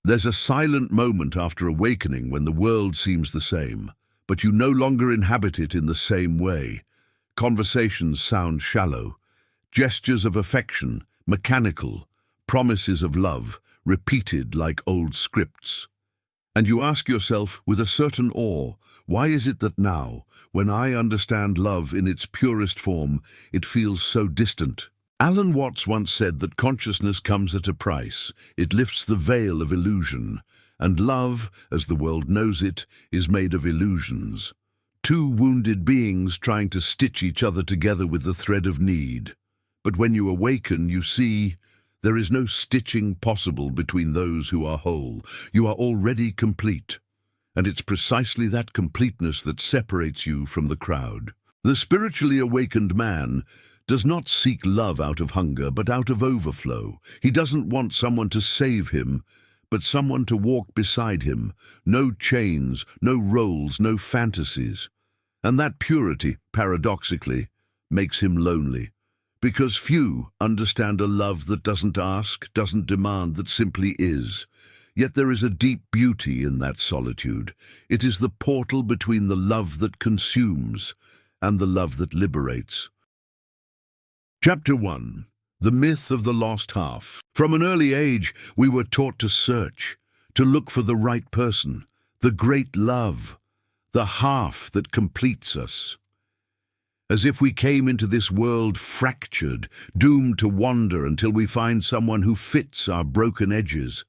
There's a silent moment after awakening when the world seems the same, but you no longer inhabit it in the same way. Conversations sound shallow, gestures of affection, mechanical, promises of love, repeated like old scripts. And you ask yourself with a certain awe, why is it that now, when I understand love in its purest form, it feels so distant? Alan Watts once said that consciousness comes at a price. It lifts the veil of illusion, and love, as the world knows it, is made of illusions. Two wounded beings trying to stitch each other together with the thread of need. But when you awaken, you see there is no stitching possible between those who are whole. You are already complete, and it's precisely that completeness that separates you from the crowd. The spiritually awakened man does not seek love out of hunger, but out of overflow. He doesn't want someone to save him, but someone to walk beside him. No chains, no roles, no fantasies. And that purity, paradoxically, makes him lonely. Because few understand a love that doesn't ask, doesn't demand, that simply is. Yet there is a deep beauty in that solitude. It is the portal between the love that consumes and the love that liberates. Chapter 1. The Myth of the Lost Half. From an early age, we were taught to search, to look for the right person, the great love, the half that completes us. As if we came into this world fractured, doomed to wander until we find someone who fits our broken edges.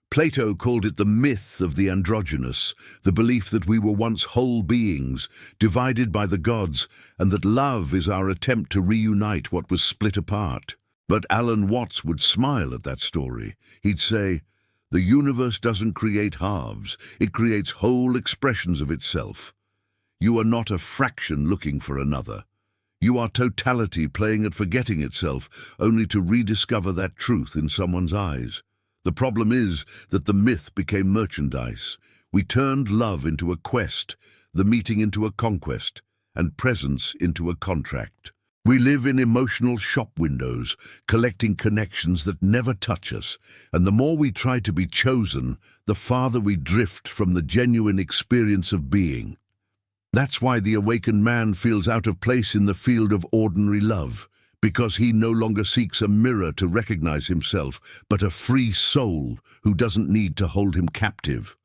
Plato called it the myth of the androgynous, the belief that we were once whole beings, divided by the gods, and that love is our attempt to reunite what was split apart. But Alan Watts would smile at that story. He'd say, "The universe doesn't create halves, it creates whole expressions of itself. You are not a fraction looking for another. You are totality playing at forgetting itself, only to rediscover that truth in someone's eyes." The problem is that the myth became merchandise. We turned love into a quest, the meeting into a conquest, and presence into a contract. We live in emotional shop windows, collecting connections that never touch us, and the more we try to be chosen, the farther we drift from the genuine experience of being. That's why the awakened man feels out of place in the field of ordinary love, because he no longer seeks a mirror to recognize himself, but a free soul who doesn't need to hold him captive.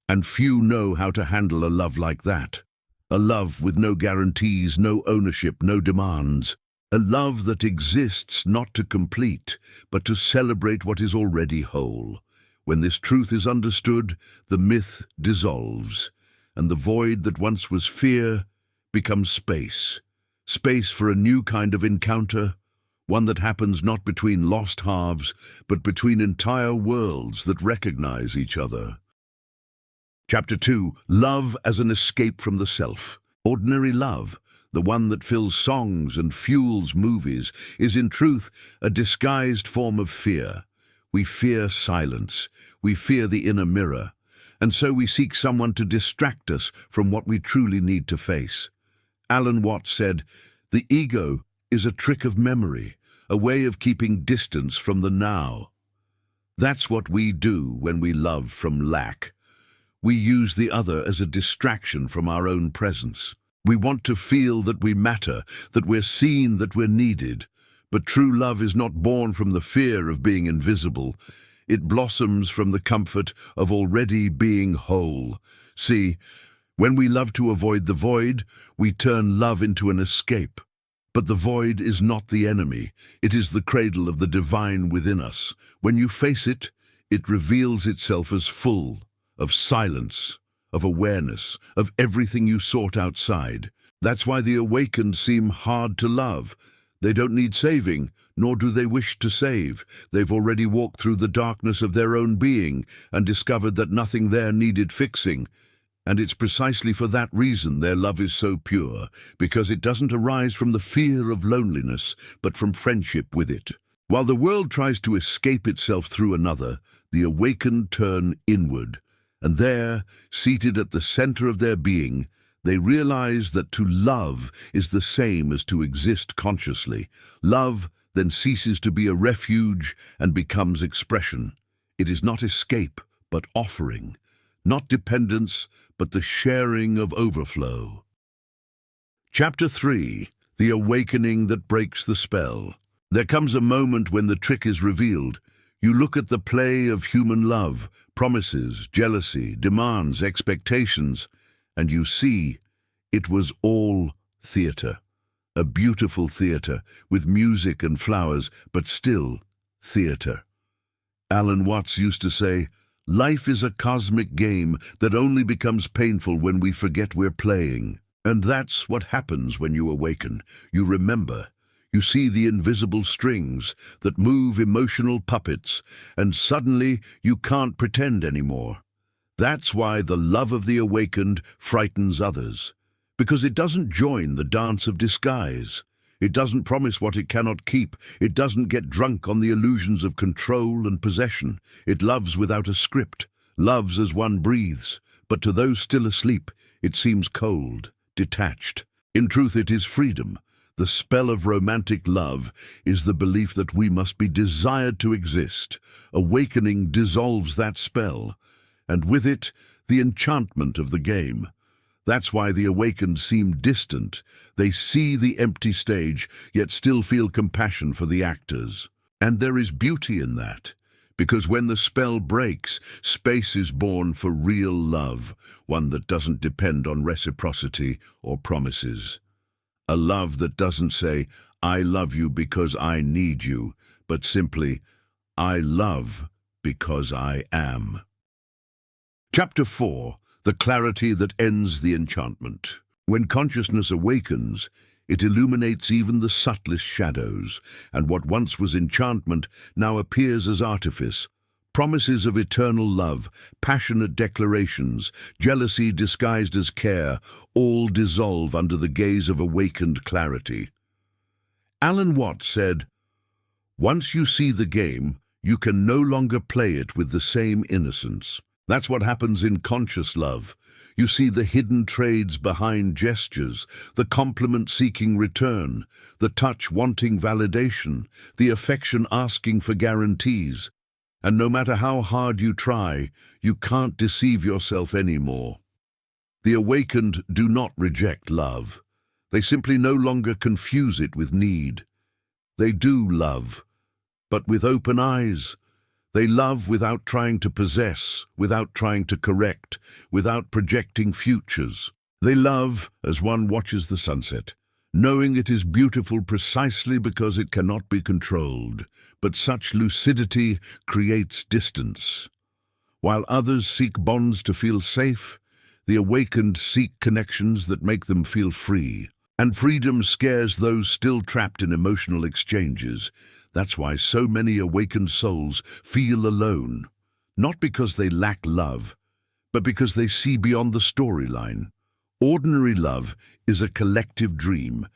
And few know how to handle a love like that. A love with no guarantees, no ownership, no demands. A love that exists not to complete, but to celebrate what is already whole. When this truth is understood, the myth dissolves, and the void that once was fear becomes space. Space for a new kind of encounter, one that happens not between lost halves, but between entire worlds that recognize each other. Chapter 2. Love as an escape from the self. Ordinary love, the one that fills songs and fuels movies, is in truth a disguised form of fear. We fear silence. We fear the inner mirror. And so we seek someone to distract us from what we truly need to face. Alan Watts said, "The ego is a trick of memory, a way of keeping distance from the now." That's what we do when we love from lack. We use the other as a distraction from our own presence. We want to feel that we matter, that we're seen, that we're needed. But true love is not born from the fear of being invisible. It blossoms from the comfort of already being whole. See, when we love to avoid the void, we turn love into an escape. But the void is not the enemy. It is the cradle of the divine within us. When you face it, it reveals itself as full of silence, of awareness, of everything you sought outside. That's why the awakened seem hard to love. They don't need saving, nor do they wish to save. They've already walked through the darkness of their own being and discovered that nothing there needed fixing. And it's precisely for that reason their love is so pure, because it doesn't arise from the fear of loneliness, but from friendship with it. While the world tries to escape itself through another, the awakened turn inward, and there, seated at the center of their being, they realize that to love is the same as to exist consciously. Love then ceases to be a refuge and becomes expression. It is not escape, but offering. Not dependence, but the sharing of overflow. Chapter 3. The Awakening that Breaks the Spell. There comes a moment when the trick is revealed. You look at the play of human love, promises, jealousy, demands, expectations, and you see it was all theatre. A beautiful theatre, with music and flowers, but still theatre. Alan Watts used to say, "Life is a cosmic game that only becomes painful when we forget we're playing." And that's what happens when you awaken. You remember. You see the invisible strings that move emotional puppets, and suddenly you can't pretend anymore. That's why the love of the awakened frightens others, because it doesn't join the dance of disguise. It doesn't promise what it cannot keep. It doesn't get drunk on the illusions of control and possession. It loves without a script, loves as one breathes, but to those still asleep, it seems cold, detached. In truth, it is freedom. The spell of romantic love is the belief that we must be desired to exist. Awakening dissolves that spell, and with it, the enchantment of the game. That's why the awakened seem distant. They see the empty stage, yet still feel compassion for the actors. And there is beauty in that, because when the spell breaks, space is born for real love, one that doesn't depend on reciprocity or promises. A love that doesn't say, "I love you because I need you," but simply, "I love because I am." Chapter 4. The clarity that ends the enchantment. When consciousness awakens, it illuminates even the subtlest shadows, and what once was enchantment now appears as artifice. Promises of eternal love, passionate declarations, jealousy disguised as care, all dissolve under the gaze of awakened clarity. Alan Watts said, "Once you see the game, you can no longer play it with the same innocence." That's what happens in conscious love. You see the hidden trades behind gestures, the compliment-seeking return, the touch wanting validation, the affection asking for guarantees. And no matter how hard you try, you can't deceive yourself anymore. The awakened do not reject love. They simply no longer confuse it with need. They do love, but with open eyes. They love without trying to possess, without trying to correct, without projecting futures. They love as one watches the sunset, knowing it is beautiful precisely because it cannot be controlled. But such lucidity creates distance. While others seek bonds to feel safe, the awakened seek connections that make them feel free. And freedom scares those still trapped in emotional exchanges. That's why so many awakened souls feel alone, not because they lack love, but because they see beyond the storyline. Ordinary love is a collective dream,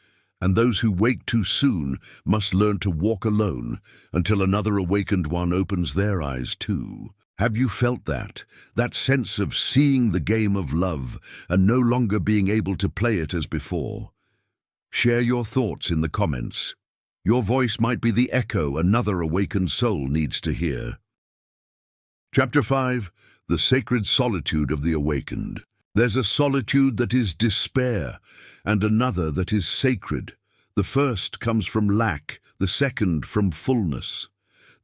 and those who wake too soon must learn to walk alone until another awakened one opens their eyes too. Have you felt that? That sense of seeing the game of love and no longer being able to play it as before? Share your thoughts in the comments. Your voice might be the echo another awakened soul needs to hear. Chapter 5. The Sacred Solitude of the Awakened. There's a solitude that is despair, and another that is sacred. The first comes from lack, the second from fullness.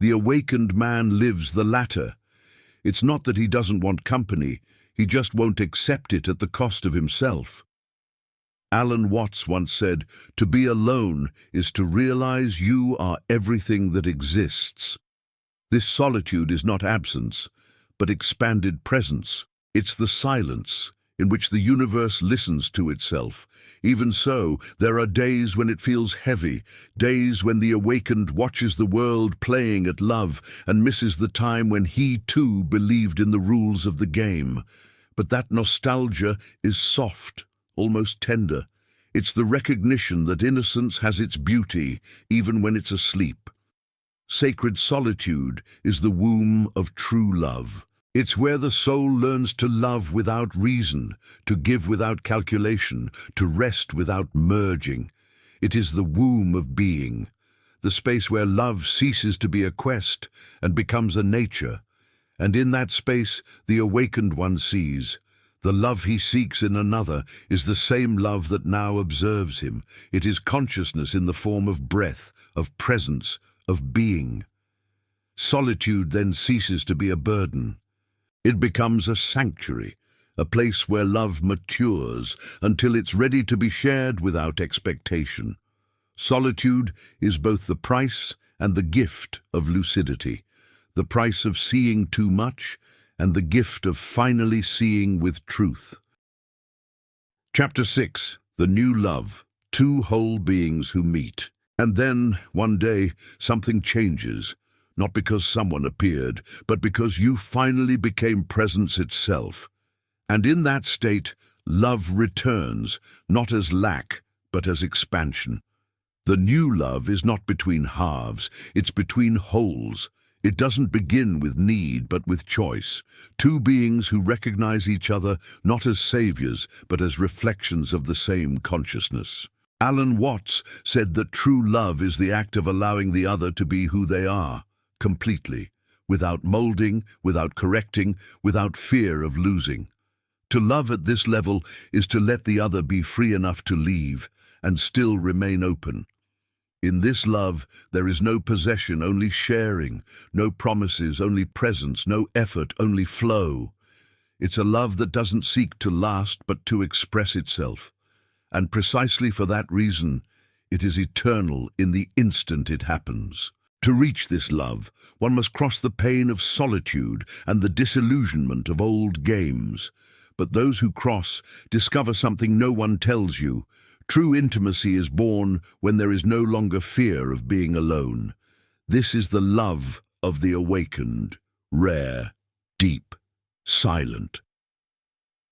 The awakened man lives the latter. It's not that he doesn't want company, he just won't accept it at the cost of himself. Alan Watts once said, "To be alone is to realize you are everything that exists." This solitude is not absence, but expanded presence. It's the silence in which the universe listens to itself. Even so, there are days when it feels heavy, days when the awakened watches the world playing at love and misses the time when he too believed in the rules of the game. But that nostalgia is soft, almost tender. It's the recognition that innocence has its beauty, even when it's asleep. Sacred solitude is the womb of true love. It's where the soul learns to love without reason, to give without calculation, to rest without merging. It is the womb of being, the space where love ceases to be a quest and becomes a nature. And in that space, the awakened one sees. The love he seeks in another is the same love that now observes him. It is consciousness in the form of breath, of presence, of being. Solitude then ceases to be a burden. It becomes a sanctuary, a place where love matures until it's ready to be shared without expectation. Solitude is both the price and the gift of lucidity, the price of seeing too much and the gift of finally seeing with truth. Chapter 6. The New Love. Two whole beings who meet. And then, one day, something changes, not because someone appeared, but because you finally became presence itself. And in that state, love returns, not as lack, but as expansion. The new love is not between halves, it's between wholes. It doesn't begin with need, but with choice. Two beings who recognize each other not as saviors, but as reflections of the same consciousness. Alan Watts said that true love is the act of allowing the other to be who they are, completely, without molding, without correcting, without fear of losing. To love at this level is to let the other be free enough to leave and still remain open. In this love, there is no possession, only sharing, no promises, only presence, no effort, only flow. It's a love that doesn't seek to last, but to express itself. And precisely for that reason, it is eternal in the instant it happens. To reach this love, one must cross the pain of solitude and the disillusionment of old games. But those who cross discover something no one tells you. True intimacy is born when there is no longer fear of being alone. This is the love of the awakened, rare, deep, silent.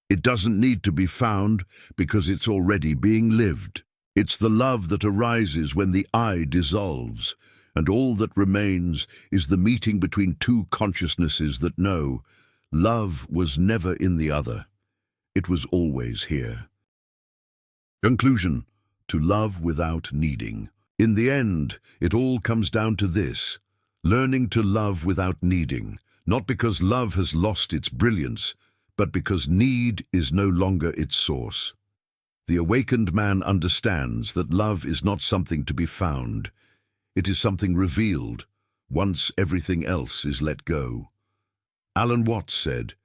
It doesn't need to be found because it's already being lived. It's the love that arises when the I dissolves, and all that remains is the meeting between two consciousnesses that know love was never in the other. It was always here. Conclusion: to love without needing. In the end, it all comes down to this: learning to love without needing, not because love has lost its brilliance, but because need is no longer its source. The awakened man understands that love is not something to be found. It is something revealed, once everything else is let go. Alan Watts said,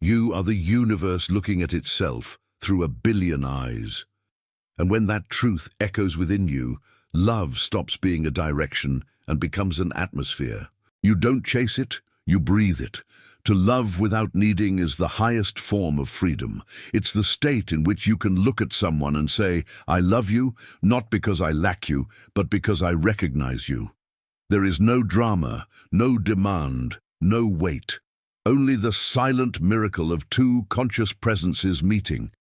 "You are the universe looking at itself through a billion eyes." And when that truth echoes within you, love stops being a direction and becomes an atmosphere. You don't chase it, you breathe it. To love without needing is the highest form of freedom. It's the state in which you can look at someone and say, "I love you, not because I lack you, but because I recognize you." There is no drama, no demand, no weight. Only the silent miracle of two conscious presences meeting.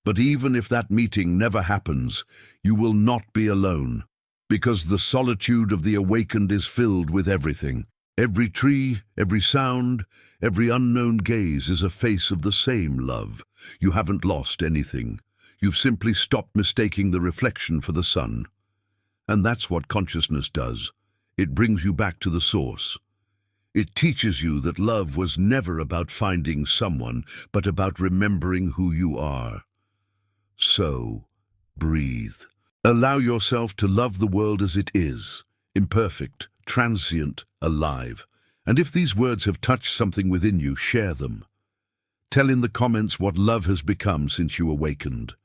But even if that meeting never happens, you will not be alone, because the solitude of the awakened is filled with everything. Every tree, every sound, every unknown gaze is a face of the same love. You haven't lost anything. You've simply stopped mistaking the reflection for the sun. And that's what consciousness does. It brings you back to the source. It teaches you that love was never about finding someone, but about remembering who you are. So, breathe. Allow yourself to love the world as it is, imperfect, transient, alive. And if these words have touched something within you, share them. Tell in the comments what love has become since you awakened.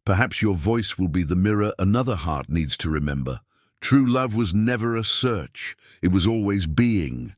Perhaps your voice will be the mirror another heart needs to remember. True love was never a search, it was always being.